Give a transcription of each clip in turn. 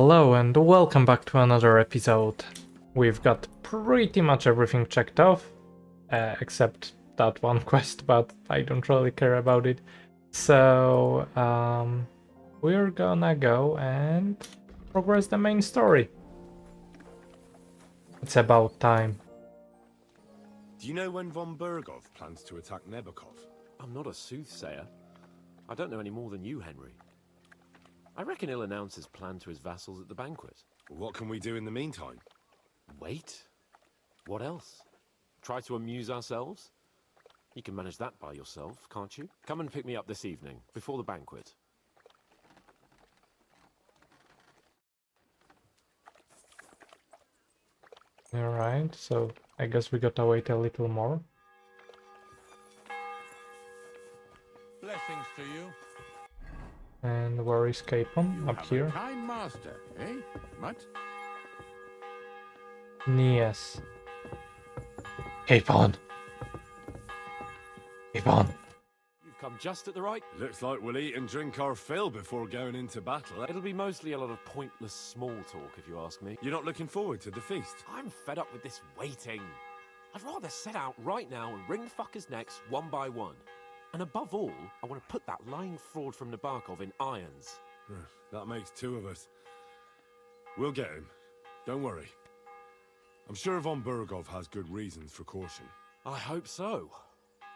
Hello and welcome back to another episode. We've got pretty much everything checked off, except that one quest, but I don't really care about it. So, we're gonna go and progress the main story. It's about time. Do you know when von Bergov plans to attack Nebakov? I'm not a soothsayer. I don't know any more than you, Henry. I reckon he'll announce his plan to his vassals at the banquet. What can we do in the meantime? Wait? What else? Try to amuse ourselves? You can manage that by yourself, can't you? Come and pick me up this evening, before the banquet. Alright, so I guess we gotta wait a little more. Blessings to you. And where is Capon? You Up have here? a kind master, eh? What? Yes. Capon! Capon! You've come just at the right... Looks like we'll eat and drink our fill before going into battle. It'll be mostly a lot of pointless small talk, if you ask me. You're not looking forward to the feast? I'm fed up with this waiting. I'd rather set out right now and wring fuckers' necks one by one. And above all, I want to put that lying fraud from Nabokov in irons. That makes two of us. We'll get him. Don't worry. I'm sure von Bergov has good reasons for caution. I hope so.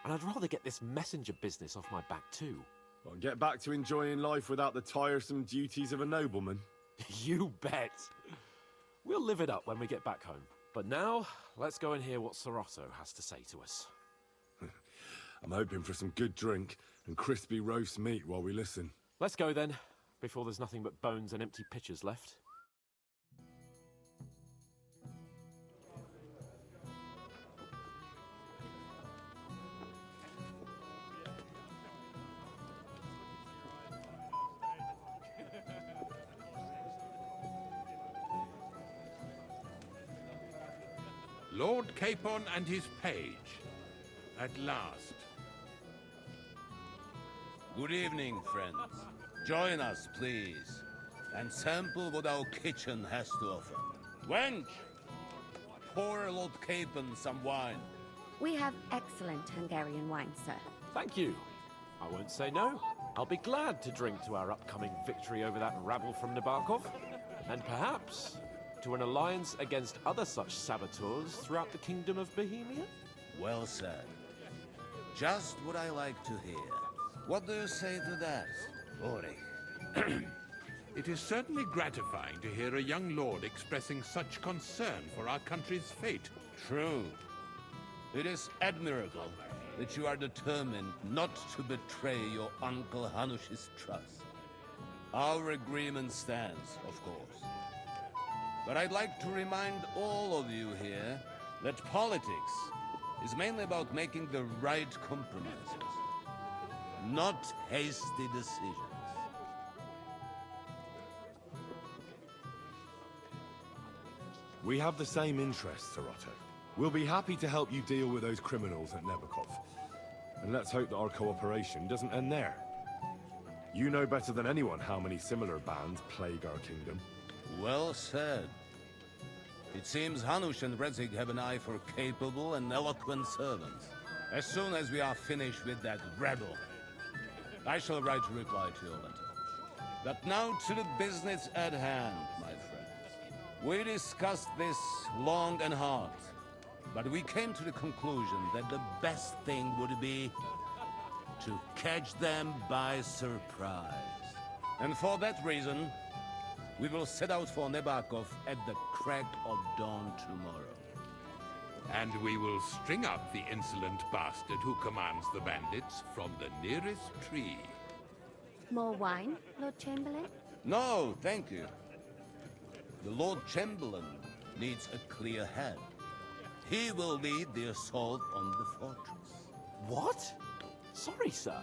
And I'd rather get this messenger business off my back too. Well, get back to enjoying life without the tiresome duties of a nobleman. You bet. We'll live it up when we get back home. But now, let's go and hear what Soroto has to say to us. I'm hoping for some good drink and crispy roast meat while we listen. Let's go then, before there's nothing but bones and empty pitchers left. Lord Capon and his page. At last. Good evening, friends. Join us, please, and sample what our kitchen has to offer. Wench, pour Lord Capon some wine. We have excellent Hungarian wine, sir. Thank you. I won't say no. I'll be glad to drink to our upcoming victory over that rabble from Nabokov. And perhaps to an alliance against other such saboteurs throughout the Kingdom of Bohemia? Well said. Just what I like to hear. What do you say to that, Ulrich? It is certainly gratifying to hear a young lord expressing such concern for our country's fate. True. It is admirable that you are determined not to betray your Uncle Hanush's trust. Our agreement stands, of course. But I'd like to remind all of you here that politics is mainly about making the right compromises, not hasty decisions. We have the same interests, Soroto. We'll be happy to help you deal with those criminals at Nebakov. And let's hope that our cooperation doesn't end there. You know better than anyone how many similar bands plague our kingdom. Well said. It seems Hanush and Rezig have an eye for capable and eloquent servants. As soon as we are finished with that rebel, I shall write a reply to your letter. But now to the business at hand, my friends. We discussed this long and hard, but we came to the conclusion that the best thing would be to catch them by surprise. And for that reason, we will set out for Nebakov at the crack of dawn tomorrow. And we will string up the insolent bastard who commands the bandits from the nearest tree. More wine, Lord Chamberlain? No, thank you. The Lord Chamberlain needs a clear head. He will lead the assault on the fortress. What? Sorry, sir.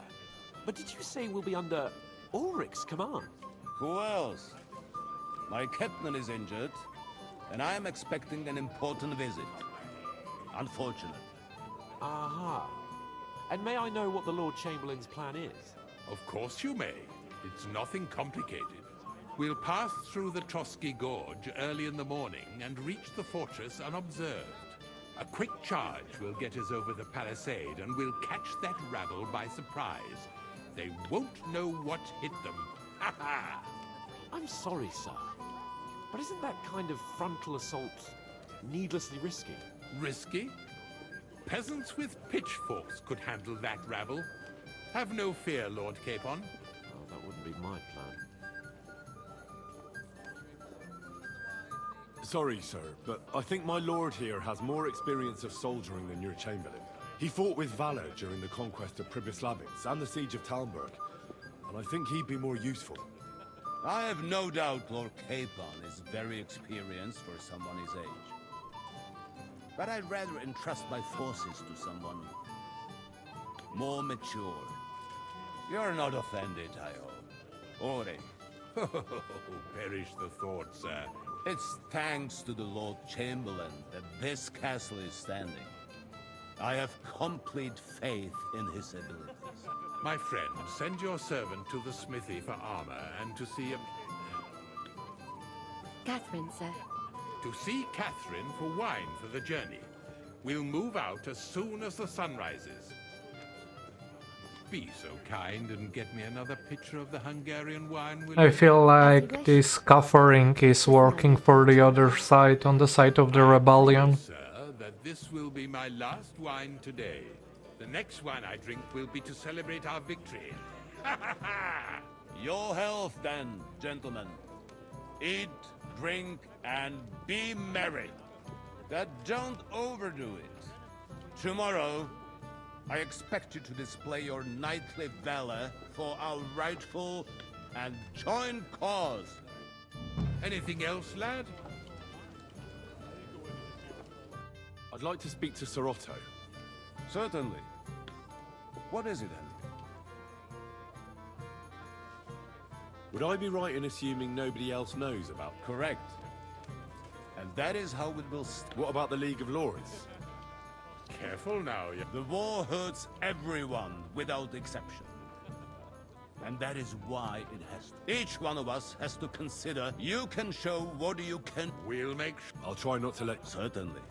But did you say we'll be under Ulrich's command? Who else? My captain is injured, and I am expecting an important visit. Unfortunate. Aha. And may I know what the Lord Chamberlain's plan is? Of course you may. It's nothing complicated. We'll pass through the Trotsky Gorge early in the morning and reach the fortress unobserved. A quick charge will get us over the palisade and we'll catch that rabble by surprise. They won't know what hit them. Ha ha! I'm sorry, sir, but isn't that kind of frontal assault needlessly risky? Risky? Peasants with pitchforks could handle that rabble. Have no fear, Lord Capon. Well, that wouldn't be my plan. Sorry, sir, but I think my lord here has more experience of soldiering than your chamberlain. He fought with valor during the conquest of Pribyslavitz and the siege of Talmberg, and I think he'd be more useful. I have no doubt Lord Capon is very experienced for someone his age. But I'd rather entrust my forces to someone more mature. You're not offended, I hope. Ore, Perish the thought, sir. it's thanks to the Lord Chamberlain that this castle is standing. I have complete faith in his abilities. My friend, send your servant to the smithy for armor and to see Catherine, sir. Catherine for wine for the journey. We'll move out as soon as the sun rises. Be so kind and get me another pitcher of the Hungarian wine, will I you? feel like this scuffering is working for the other side, on the side of the rebellion. Sir, that this will be my last wine today. The next wine I drink will be to celebrate our victory. Ha ha ha! Your health, then, gentlemen. Eat, drink, and be merry. But don't overdo it. Tomorrow, I expect you to display your knightly valor for our rightful and joint cause. Anything else, lad? I'd like to speak to Sir Otto. Certainly. What is it, then? Would I be right in assuming nobody else knows about... Correct. And that is how it will What about the League of Lords? Careful now, you... The war hurts everyone without exception. And that is why it has to. Each one of us has to consider you can show what you can. We'll make I'll try not to let... Certainly.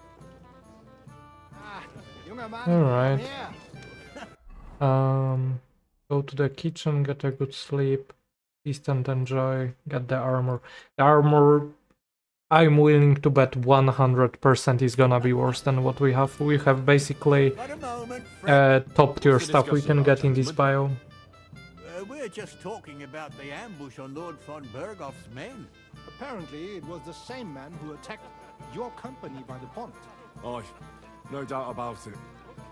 Alright. Go to the kitchen, get a good sleep, feast and enjoy, get the armor. The armor, I'm willing to bet 100% is gonna be worse than what we have. We have basically top tier stuff we can get in this bio. We're just talking about the ambush on Lord von Bergoff's men. Apparently, it was the same man who attacked your company by the pond. Aye, no doubt about it.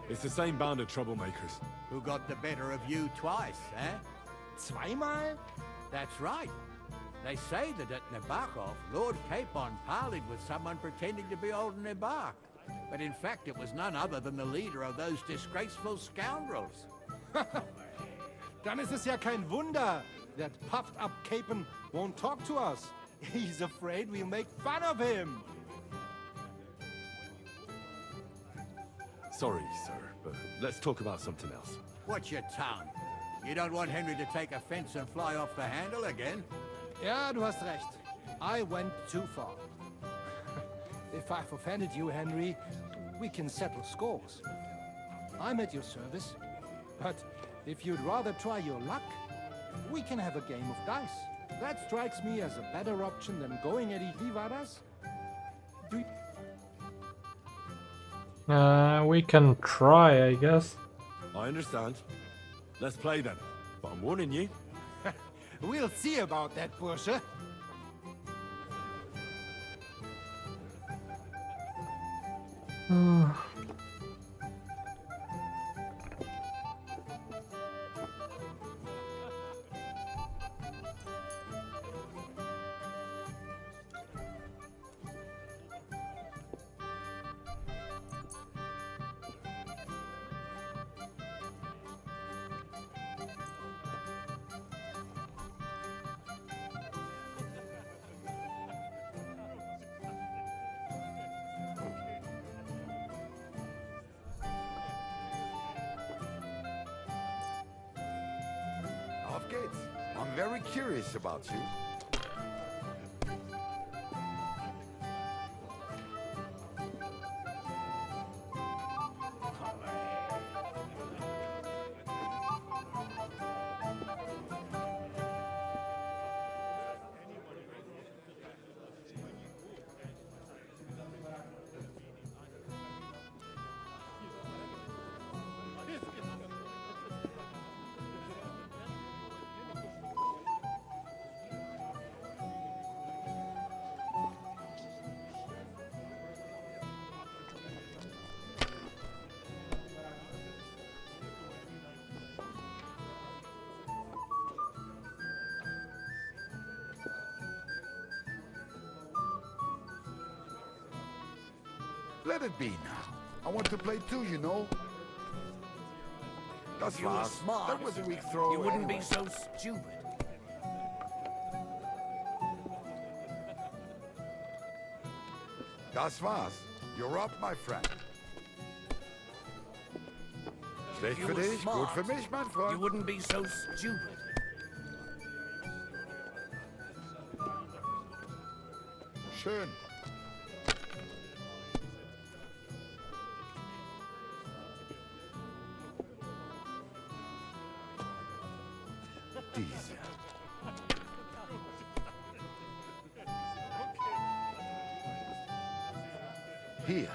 It's the same band of troublemakers. Who got the better of you twice, eh? Zweimal? That's right. They say that at Nabokov, Lord Capon parleyed with someone pretending to be old Nabok. But in fact, it was none other than the leader of those disgraceful scoundrels. Dann ist es ja kein Wunder that puffed up Capon won't talk to us. He's afraid we'll make fun of him. Sorry, sir, but let's talk about something else. Watch your tongue. You don't want Henry to take offense and fly off the handle again? Ja, du hast recht. I went too far. If I've offended you, Henry, we can settle scores. I'm at your service. But if you'd rather try your luck, we can have a game of dice. That strikes me as a better option than going at Ivivaras. We can try, I guess. I understand. Let's play then. But I'm warning you. We'll see about that, Bursche. Auf geht's. I'm very curious about you. Let it be now. I want to play too, you know. That's If you were fast. smart, That was a weak throw. you wouldn't anyway. be so stupid. Das war's. You're up, my friend. Schlecht You für were dich, gut smart, für mich, mein You Freund. wouldn't be so stupid. Schön. Diese. Hier.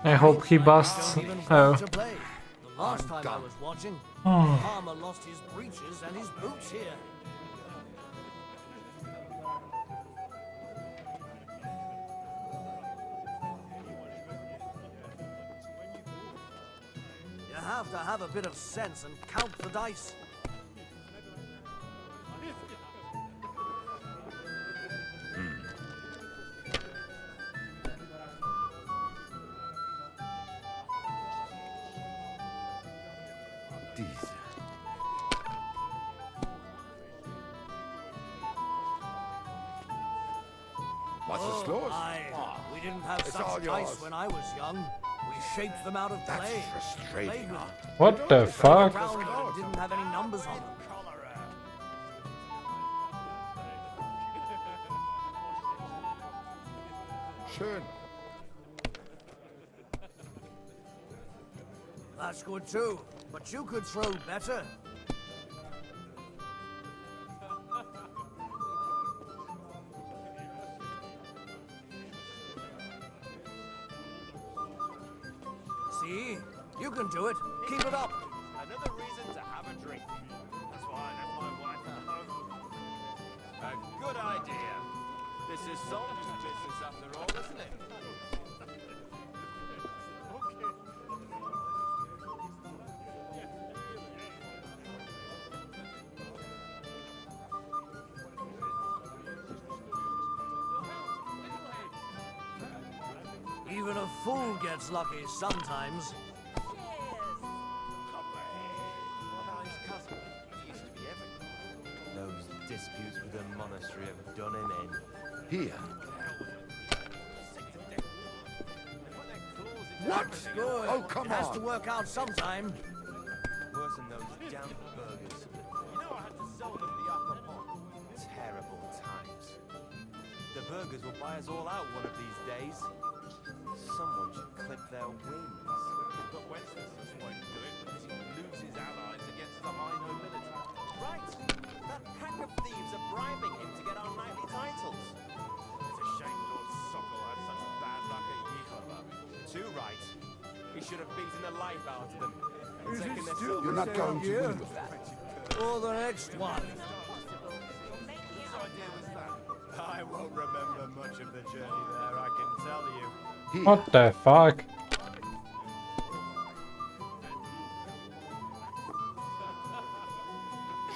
I hope he busts. Don't even Oh. want to play. The last I'm time I done. was watching, Oh. Palmer lost his breeches and his boots here. You have to have a bit of sense and count the dice. Diese. Was ist los? We didn't have It's all such dice yours. when I was young. We shaped them out of That's clay. frustrating. Played with huh? them. What the fuck? Round but it didn't have any numbers on them. Schön. That's good too, but you could throw better. See? You can do it. Keep it up. Another reason to have a drink. That's why I left my wife at home. A good idea. This is soldier's business after all, isn't it? Even a fool gets lucky sometimes. Those disputes with the monastery have done him in. Hier. What? Good. Oh, come it has on. to work out sometime. Worse than those damn burgers. You know I had to sell them the upper pot. Terrible times. The burgers will buy us all out one of these days. Someone should clip their wings. But Wenceslas won't do it because he loses allies against the high nobility. Right. That pack of thieves are bribing him to get our knightly titles. It's a shame Lord Sokol had such bad luck at Yekova. Too right. He should have beaten the life out of them. And taken their silver. You're not going to win with that. Or the next one. Whose idea was that? I won't remember much of the journey there, I can tell you. Hier. What the fuck?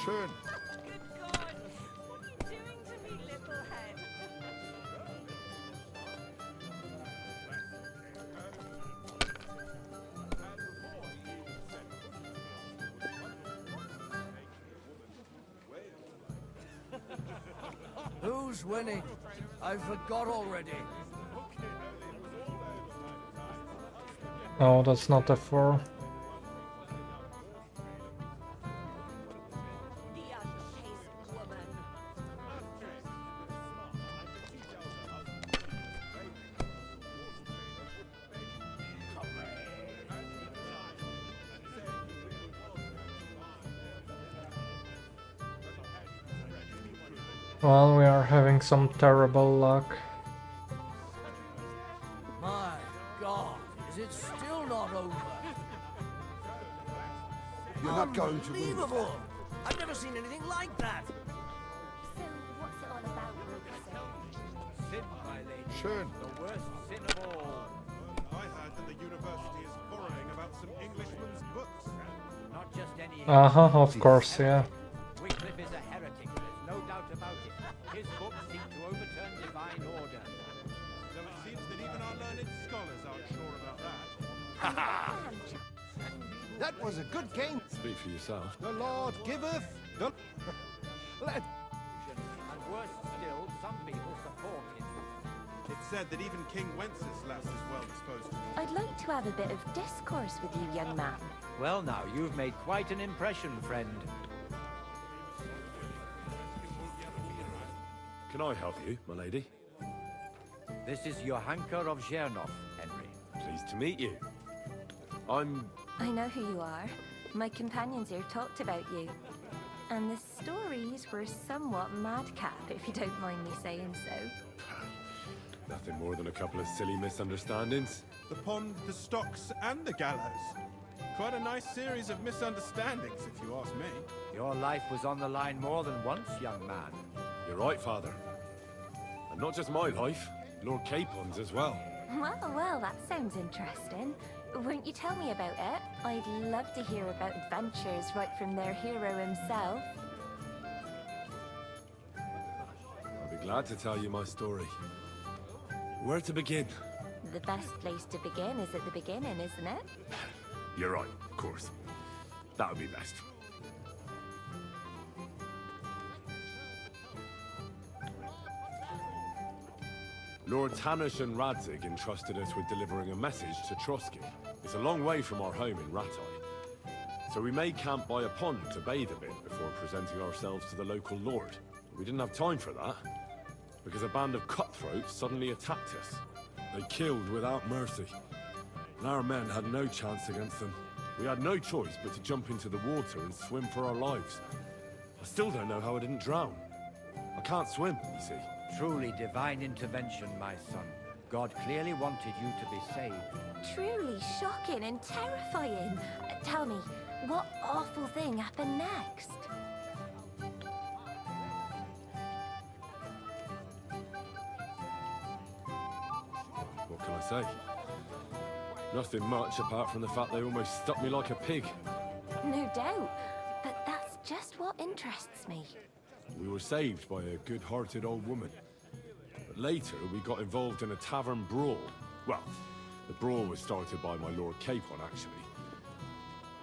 Schön. Who's winning? I forgot already. No, that's not a 4. Well, we are having some terrible luck. My God, is it still not over? You're not going to win with that. Unbelievable! I've never seen anything like that. So, what's it all about, Lucas? Sin, my lady. Schön. The worst sin of all. I heard that the university is quarreling about some Englishman's books. Not just any. Uh-huh, of course, yeah. Wycliffe is a That was a good game. Speak for yourself. The Lord giveth. The... Let... And worse still, some people support him. It's said that even King Wenceslas is well disposed to him. I'd like to have a bit of discourse with you, young man. Well now, you've made quite an impression, friend. Can I help you, my lady? This is Johanka of Zhernov, Henry. Pleased to meet you. I'm... I know who you are. My companions here talked about you. And the stories were somewhat madcap, if you don't mind me saying so. nothing more than a couple of silly misunderstandings. The pond, the stocks, and the gallows. Quite a nice series of misunderstandings, if you ask me. Your life was on the line more than once, young man. You're right, Father. And not just my life, Lord Capon's as well. Well, that sounds interesting. Won't you tell me about it? I'd love to hear about adventures right from their hero himself. I'll be glad to tell you my story. Where to begin? The best place to begin is at the beginning, isn't it? You're right, of course. That would be best. Lords Hanush and Radzig entrusted us with delivering a message to Trotsky. It's a long way from our home in Ratai. So we made camp by a pond to bathe a bit before presenting ourselves to the local lord. We didn't have time for that, because a band of cutthroats suddenly attacked us. They killed without mercy, and our men had no chance against them. We had no choice but to jump into the water and swim for our lives. I still don't know how I didn't drown. I can't swim, you see. Truly divine intervention, my son. God clearly wanted you to be saved. Truly shocking and terrifying. Tell me, what awful thing happened next? What can I say? Nothing much apart from the fact they almost stuck me like a pig. No doubt, but that's just what interests me. We were saved by a good-hearted old woman. But later, we got involved in a tavern brawl. Well, the brawl was started by my Lord Capon, actually.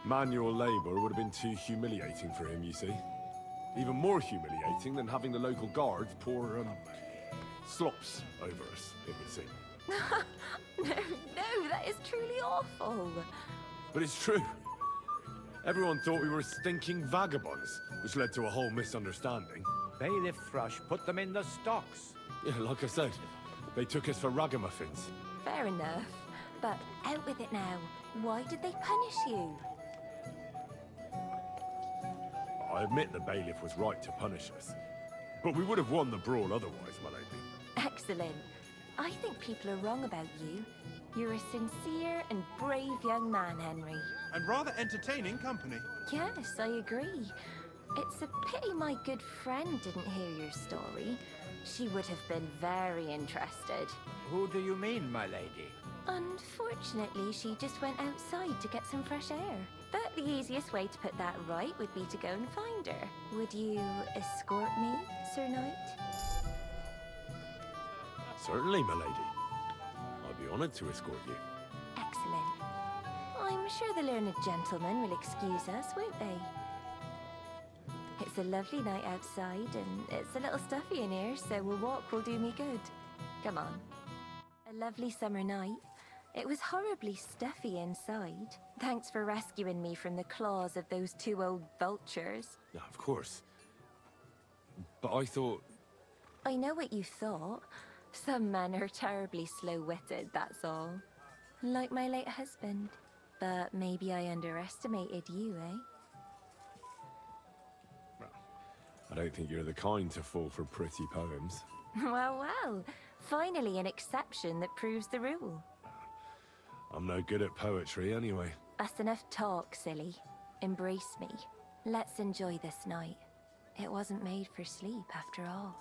Manual labor would have been too humiliating for him, you see. Even more humiliating than having the local guards pour, slops over us, it would seem. No, that is truly awful. But it's true. Everyone thought we were stinking vagabonds, which led to a whole misunderstanding. Bailiff Thrush put them in the stocks. Yeah, like I said, they took us for ragamuffins. Fair enough, but out with it now. Why did they punish you? I admit the bailiff was right to punish us. But we would have won the brawl otherwise, my lady. Excellent. I think people are wrong about you. You're a sincere and brave young man, Henry. And rather entertaining company. Yes, I agree. It's a pity my good friend didn't hear your story. She would have been very interested. Who do you mean, my lady? Unfortunately, she just went outside to get some fresh air. But the easiest way to put that right would be to go and find her. Would you escort me, Sir Knight? Certainly, my lady. I'd be honored to escort you. Excellent. I'm sure the learned gentlemen will excuse us, won't they? It's a lovely night outside, and it's a little stuffy in here, so a walk will do me good. Come on. A lovely summer night. It was horribly stuffy inside. Thanks for rescuing me from the claws of those two old vultures. Yeah, of course. But I thought... I know what you thought. Some men are terribly slow-witted, that's all. Like my late husband. But maybe I underestimated you, eh? I don't think you're the kind to fall for pretty poems. Well. Finally an exception that proves the rule. I'm no good at poetry anyway. That's enough talk, silly. Embrace me. Let's enjoy this night. It wasn't made for sleep, after all.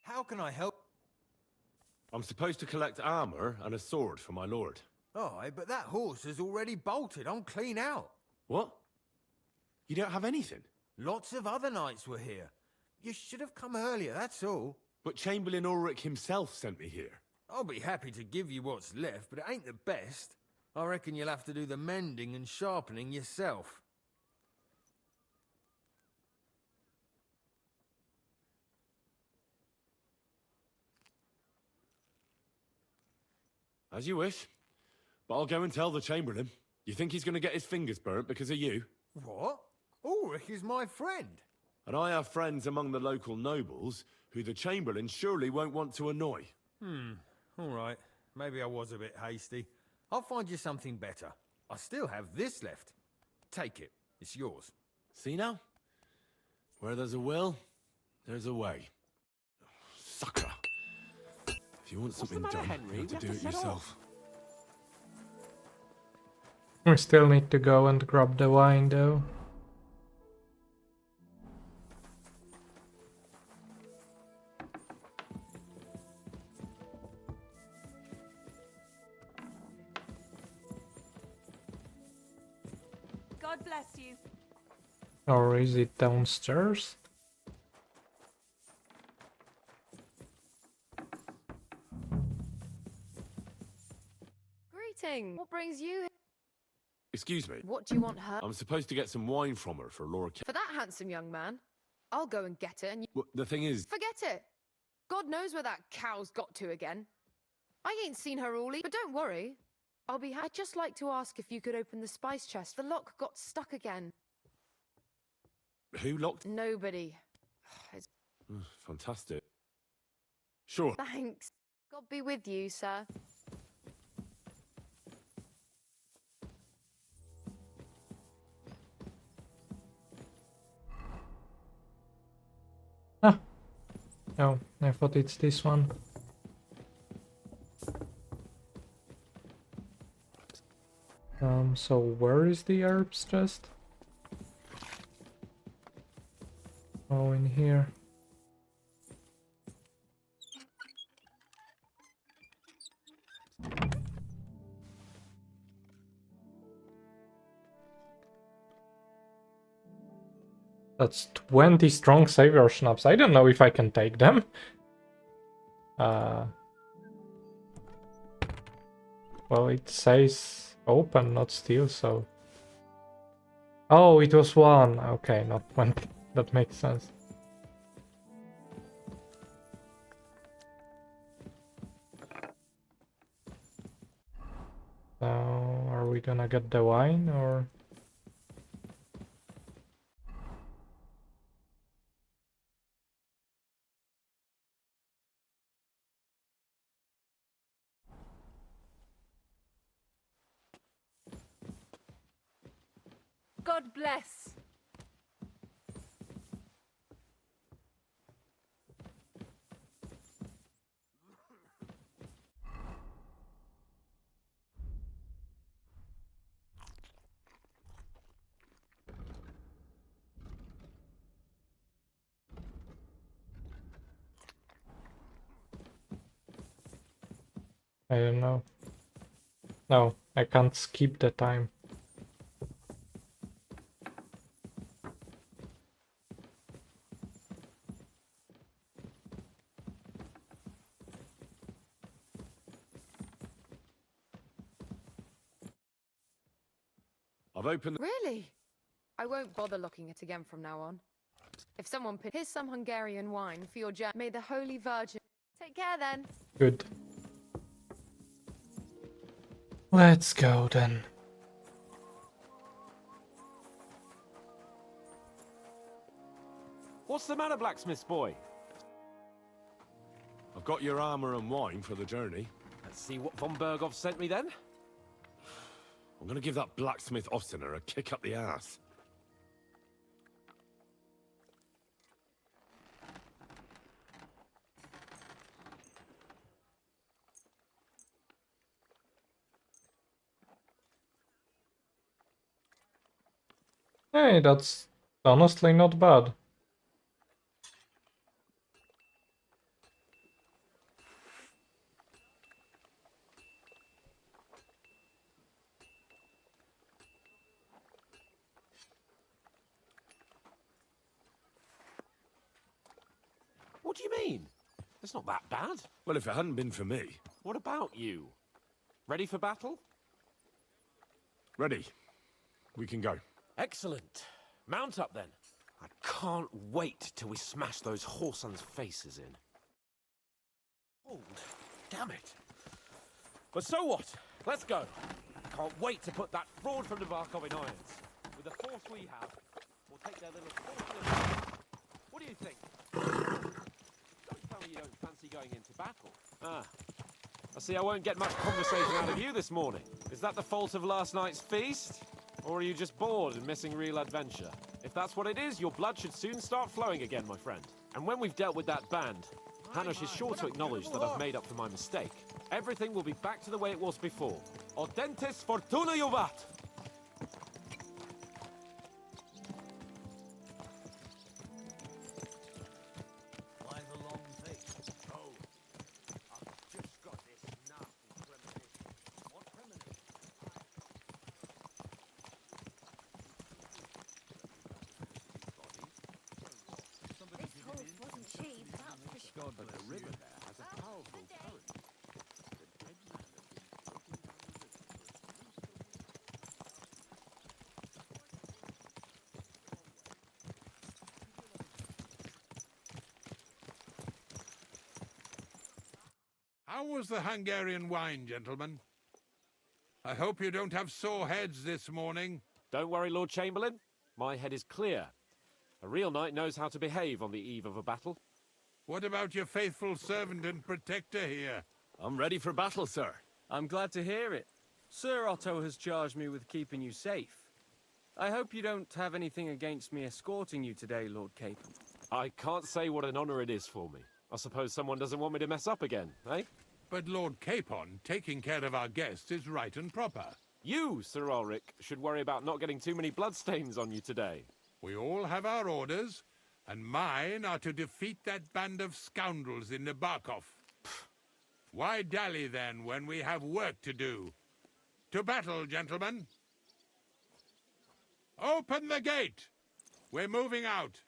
How can I help? I'm supposed to collect armor and a sword for my lord. Aye, but that horse is already bolted. I'm clean out. What? You don't have anything? Lots of other knights were here. You should have come earlier, that's all. But Chamberlain Ulrich himself sent me here. I'll be happy to give you what's left, but it ain't the best. I reckon you'll have to do the mending and sharpening yourself. As you wish. But I'll go and tell the Chamberlain. You think he's going to get his fingers burnt because of you? What? Ulrich is my friend. And I have friends among the local nobles who the Chamberlain surely won't want to annoy. All right. Maybe I was a bit hasty. I'll find you something better. I still have this left. Take it. It's yours. See now? Where there's a will, there's a way. Sucker. If you want something matter, done, Henry? you have to We do have it to set yourself. We still need to go and grab the wine though. God bless you. Or is it downstairs? Greeting. What brings you here? Excuse me. What do you want her? I'm supposed to get some wine from her for Laura. For that handsome young man? I'll go and get it and you... Well, the thing is... Forget it! God knows where that cow's got to again. I ain't seen her all but don't worry. I'd just like to ask if you could open the spice chest. The lock got stuck again. Who locked... Nobody. It's... Fantastic. Sure. Thanks. God be with you, sir. Ah. Oh, I thought it's this one. So where is the herbs chest? Oh, in here. That's 20 strong savior schnapps. I don't know if I can take them. Well, it says open, not steal, so... Oh, it was one. Okay, not 20. That makes sense. So, are we gonna get the wine, or...? God bless. I don't know. No, I can't skip the time. I've opened... Really? I won't bother locking it again from now on. If someone here's some Hungarian wine for your journey. May the Holy Virgin... Take care then. Good. Let's go then. What's the matter, blacksmith's boy? I've got your armor and wine for the journey. Let's see what von Berghoff sent me then. I'm gonna give that blacksmith Ostener a kick up the ass. Hey, that's honestly not bad. What do you mean? It's not that bad. Well, if it hadn't been for me. What about you? Ready for battle? Ready. We can go. Excellent. Mount up then. I can't wait till we smash those whoresons' faces in. Oh, damn it. But so what? Let's go. Can't wait to put that fraud from Nabarkov in irons. With the force we have, we'll take their little force. What do you think? Don't tell me you don't fancy going into battle. Ah. I see I won't get much conversation out of you this morning. Is that the fault of last night's feast? Or are you just bored and missing real adventure? If that's what it is, your blood should soon start flowing again, my friend. And when we've dealt with that band, Hanush is sure to acknowledge that I've made up for my mistake. Everything will be back to the way it was before. Audentes fortuna juvat! Why the long face? Oh, I've just got this nasty premonition. What premonition? This horse wasn't cheap, that's for sure. But the river there has a powerful current. How was the Hungarian wine, gentlemen? I hope you don't have sore heads this morning. Don't worry, Lord Chamberlain. My head is clear. A real knight knows how to behave on the eve of a battle. What about your faithful servant and protector here? I'm ready for battle, sir. I'm glad to hear it. Sir Otto has charged me with keeping you safe. I hope you don't have anything against me escorting you today, Lord Capon. I can't say what an honor it is for me. I suppose someone doesn't want me to mess up again, eh? But Lord Capon, taking care of our guests is right and proper. You, Sir Ulrich, should worry about not getting too many bloodstains on you today. We all have our orders, and mine are to defeat that band of scoundrels in Nabarkov. Why dally then when we have work to do? To battle, gentlemen! Open the gate! We're moving out.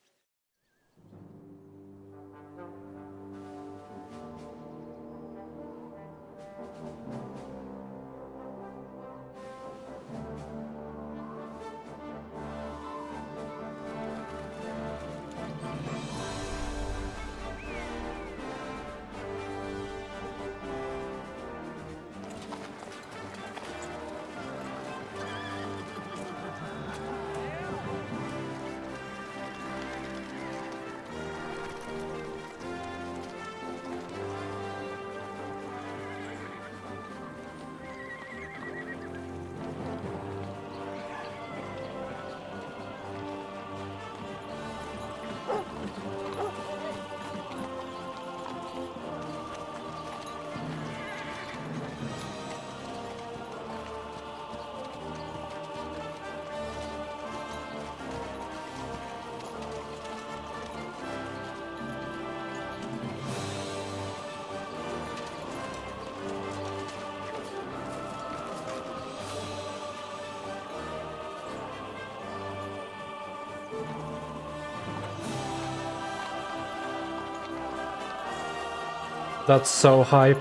That's so hype.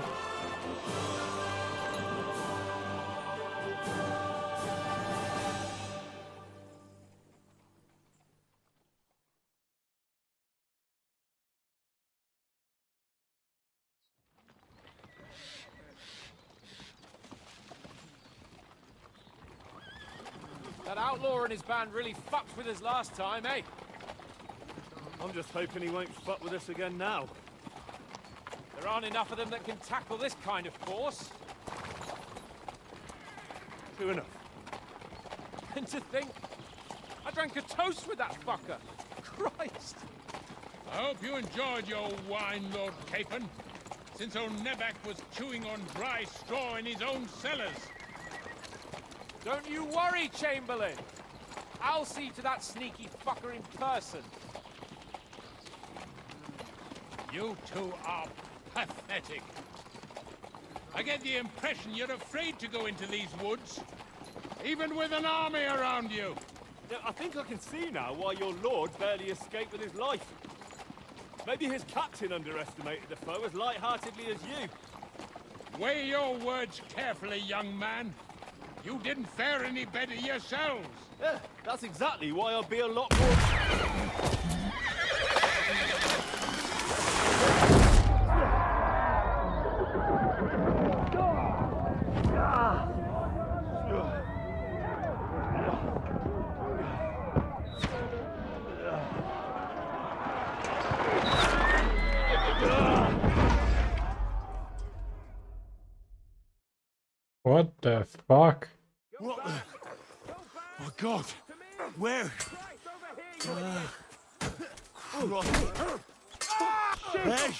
That outlaw and his band really fucked with us last time, eh? I'm just hoping he won't fuck with us again now. There aren't enough of them that can tackle this kind of force. True enough. And to think, I drank a toast with that fucker. Christ! I hope you enjoyed your wine, Lord Capon, since old Nebak was chewing on dry straw in his own cellars. Don't you worry, Chamberlain. I'll see to that sneaky fucker in person. You two are pathetic. I get the impression you're afraid to go into these woods, even with an army around you. Yeah, I think I can see now why your lord barely escaped with his life. Maybe his captain underestimated the foe as light-heartedly as you. Weigh your words carefully, young man. You didn't fare any better yourselves. Yeah, that's exactly why I'll be a lot more... What the fuck? What the... Oh God! Where? Hey!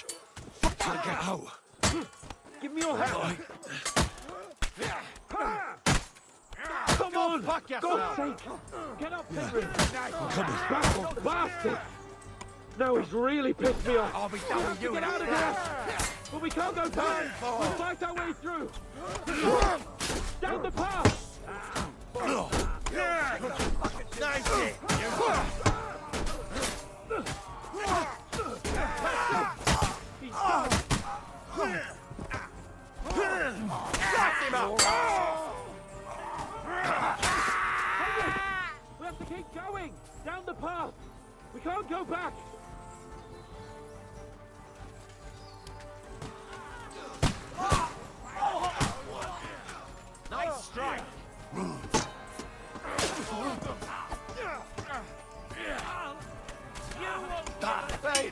Gotta get out! Give me your hand! Come on! God's sake! Get up, Henry! Bastard! Bastard! No, he's really pissed me off! I'll be done with you! Get out of here! But we can't go back! We'll fight our way through! Down the path! Nice hit! He's done! Got him up! We have to keep going! Down the path! We can't go back! Nice strike! Hey!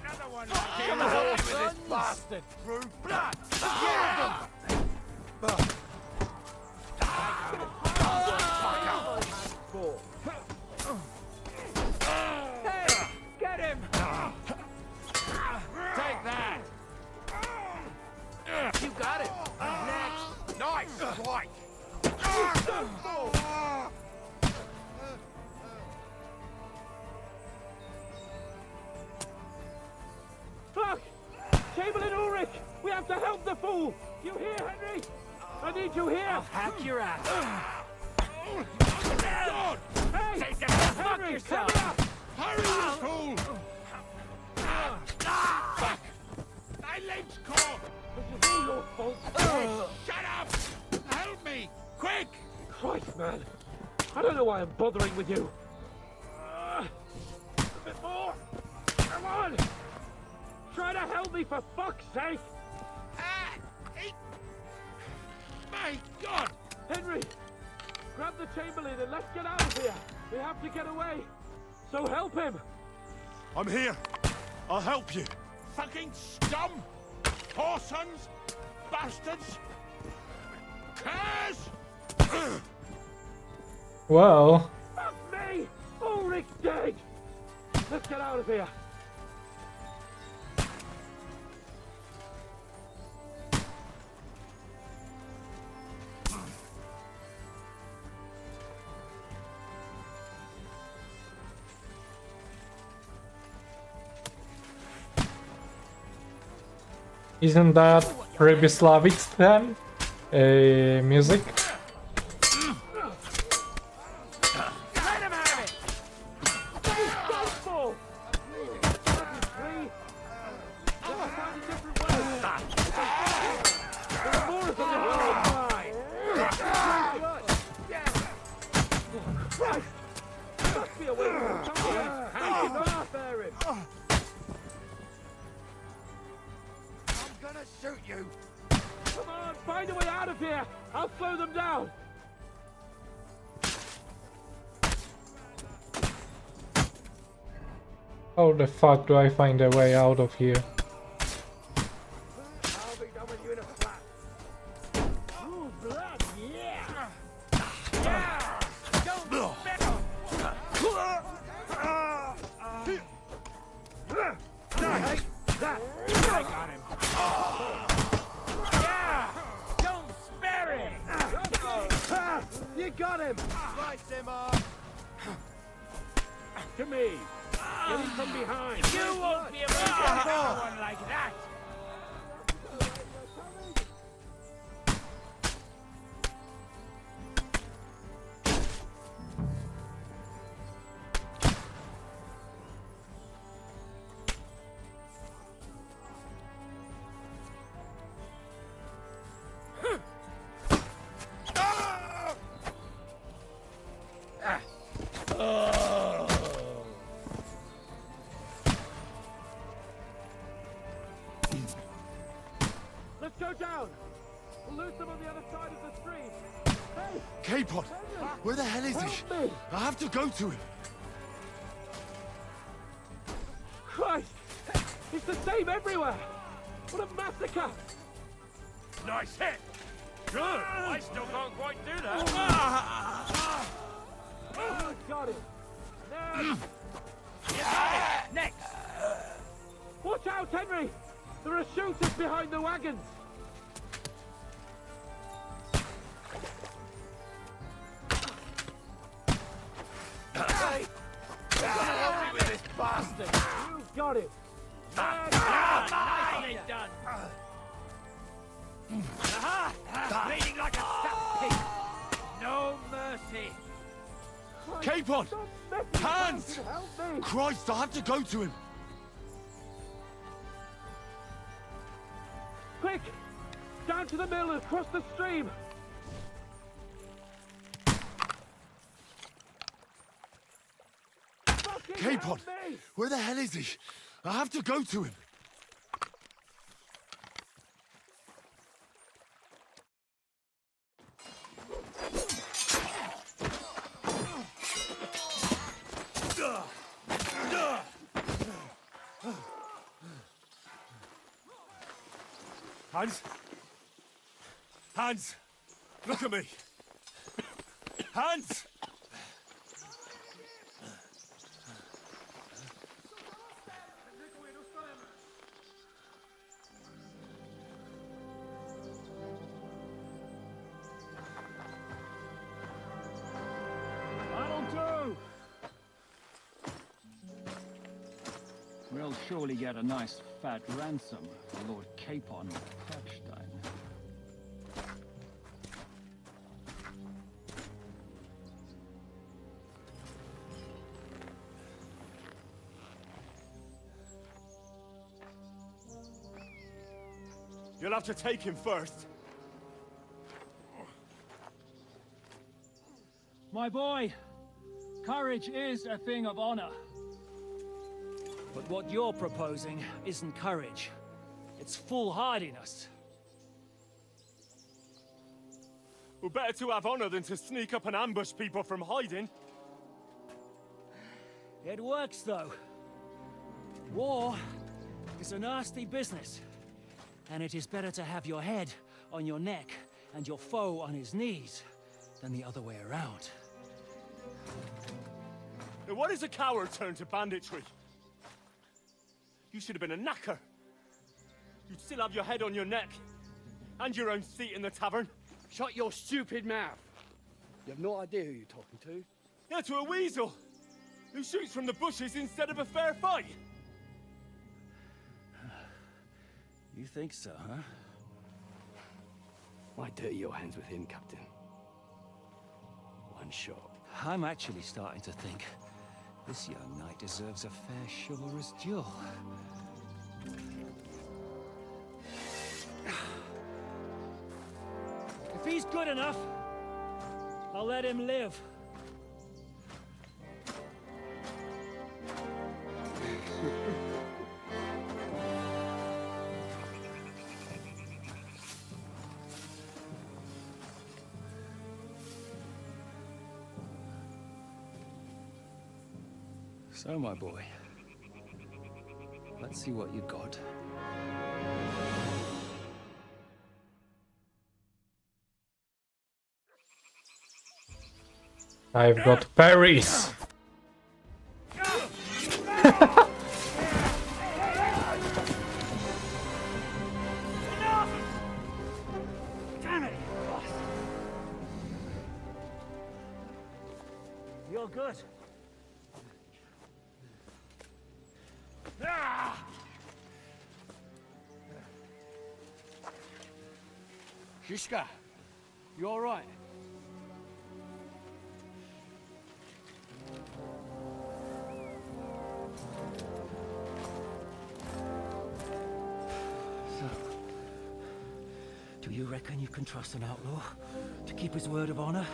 Come on, with this bastard! Through blood! Yeah! Hey! Get him! Take that! You got it! Next! Nice! Right! Fuck! Chamberlain Ulrich! We have to help the fool! You hear, Henry? I need you here! I'll hack your ass! Hey! Take it! Henry, yourself! Hurry, you fool! Fuck! My leg's caught! This is all your fault! Shut up! Help me! Quick! Christ, man! I don't know why I'm bothering with you! A bit more! Come on! Try to help me, for fuck's sake! My God! Henry! Grab the Chamberlain and let's get out of here! We have to get away! So help him! I'm here! I'll help you! Fucking scum! Whoresons! Bastards! Curse! Well, Fuck me! Ulrich's dead! Let's get out of here! isn't that Pribyslavitz then? Music? Let him have it! Faithful! Let's find a different way! There's more of them in here! Christ! Must be a way to come here! How can I bear him? I'm gonna shoot you! Come on, find a way out of here! I'll slow them down! How the fuck do I find a way out of here? I'll be done with you in a flash! Ooh, blood, yeah! Yeah! Don't spit! That! I got him! Yeah! Don't spare him! You got him! Slice him up! To me! Get him from behind! You won't be able to get one like that! Go down! We'll lose them on the other side of the stream. Hey! Capon! Where the hell is he? Help me! I have to go to him! Christ! It's the same everywhere! What a massacre! Nice hit! Good! I still can't quite do that. Oh, got it! Now! Next! Watch out, Henry! There are shooters behind the wagons! Hey! Help me with this bastard! You got it! Nicely done! Bleeding like a fat pig! No mercy! Capon! Hands! Help me! Christ, I have to go to him! Quick! Down to the mill and across the stream! Fucking Capon! help me! Where the hell is he? I have to go to him! Hans! Hans! Look at me! Hans! That'll do! We'll surely get a nice fat ransom for Lord Capon Crackstein. You'll have to take him first. My boy, courage is a thing of honor. But what you're proposing isn't courage. It's foolhardiness. Well, better to have honor than to sneak up and ambush people from hiding. It works, though. War is a nasty business. And it is better to have your head on your neck and your foe on his knees than the other way around. Now, what is a coward turn to banditry? You should have been a knacker. You'd still have your head on your neck. And your own seat in the tavern. Shut your stupid mouth! You have no idea who you're talking to. Yeah, to a weasel! Who shoots from the bushes instead of a fair fight! You think so, huh? Why dirty your hands with him, Captain? One shot. I'm actually starting to think this young knight deserves a fair chivalrous duel. If he's good enough, I'll let him live. So, my boy, let's see what you got. I've got Paris. Damn it! You're good. Shishka, you all right? Do you reckon you can trust an outlaw to keep his word of honor?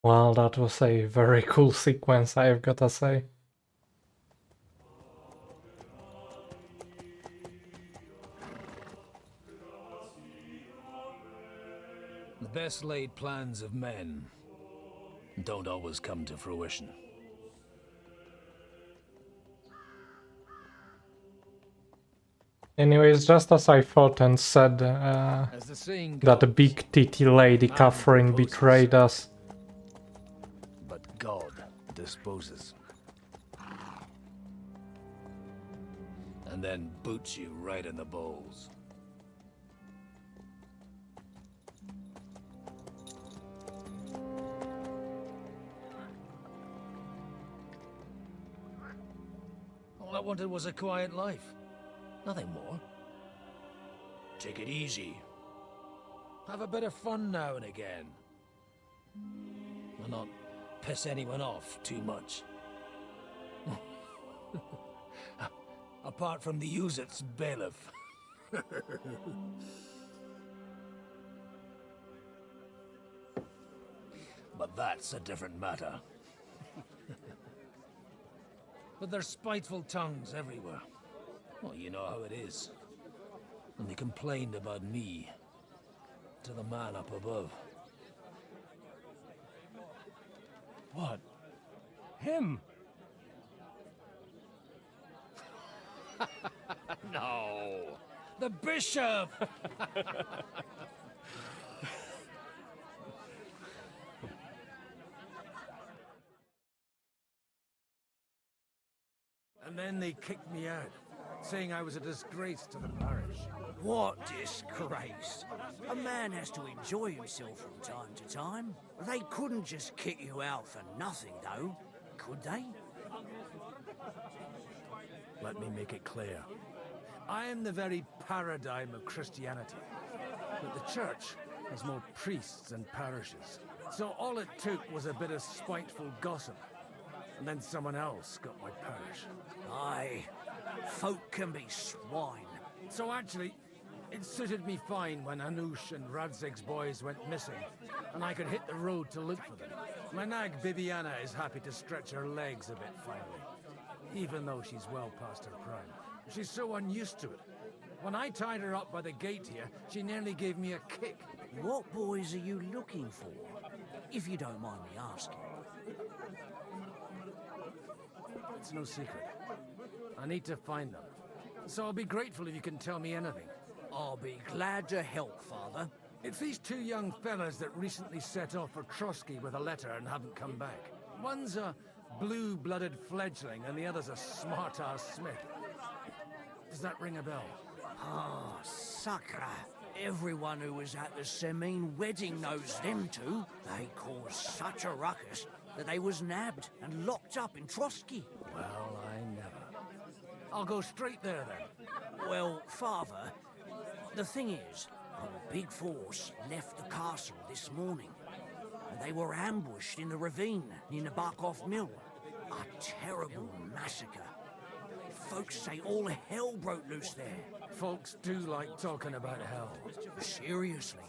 Well, that was a very cool sequence, I've gotta say. The best laid plans of men don't always come to fruition. Anyways, just as I thought and said As the saying that the goes, big titty lady man Catherine proposes, betrayed us. but God disposes. And then boots you right in the balls. All I wanted was a quiet life. Nothing more. Take it easy. Have a bit of fun now and again. And not piss anyone off too much. Apart from the use-its bailiff. But that's a different matter. But there's spiteful tongues everywhere. Well, you know how it is. And they complained about me to the man up above. What? Him? No! The bishop! And then they kicked me out, saying I was a disgrace to the parish. What disgrace? A man has to enjoy himself from time to time. They couldn't just kick you out for nothing, though, could they? Let me make it clear. I am the very paradigm of Christianity. But the church has more priests and parishes. So all it took was a bit of spiteful gossip. And then someone else got my parish. Aye, folk can be swine. So actually, it suited me fine when Anush and Radzig's boys went missing, and I could hit the road to look for them. My nag Bibiana is happy to stretch her legs a bit finally, even though she's well past her prime. She's so unused to it. When I tied her up by the gate here, she nearly gave me a kick. What boys are you looking for, if you don't mind me asking? It's no secret. I need to find them. So I'll be grateful if you can tell me anything. I'll be glad to help, Father. It's these two young fellas that recently set off for Trotsky with a letter and haven't come back. One's a blue-blooded fledgling and the other's a smart-ass smith. Does that ring a bell? Ah, Sakra. Everyone who was at the Semine wedding knows them two. They caused such a ruckus that they was nabbed and locked up in Trotsky. Well, I never. I'll go straight there, then. Well, Father, the thing is, a big force left the castle this morning. And they were ambushed in the ravine near the Barkov Mill. A terrible massacre. Folks say all hell broke loose there. Folks do like talking about hell. Seriously.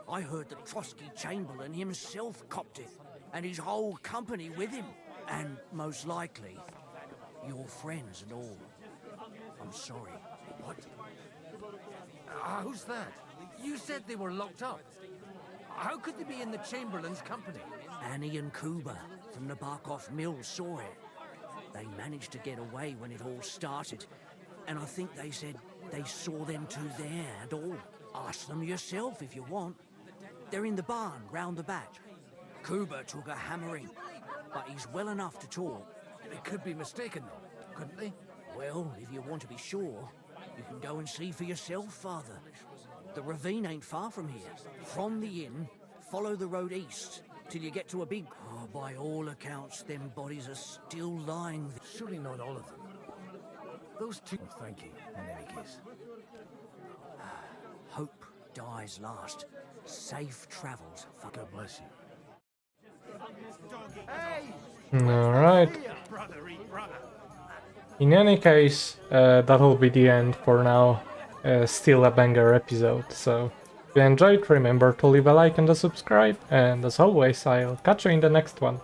I heard that Trotsky Chamberlain himself copped it, and his whole company with him. And most likely, your friends and all. I'm sorry. What? Who's that? You said they were locked up. How could they be in the Chamberlain's company? Annie and Kuba from the Barkov Mill saw it. They managed to get away when it all started, and I think they said they saw them two there and all. Ask them yourself if you want. They're in the barn round the back. Kuba took a hammering, but he's well enough to talk. They could be mistaken, though, couldn't they? Well, if you want to be sure, you can go and see for yourself, Father. The ravine ain't far from here. From the inn, follow the road east till you get to a big... Oh, by all accounts, them bodies are still lying there. Surely not all of them. Those two... Oh, thank you, in any case. Hope dies last. Safe travels. God bless you. Alright. In any case, that'll be the end for now. Still a banger episode, so If you enjoyed, remember to leave a like and a subscribe, and as always, I'll catch you in the next one.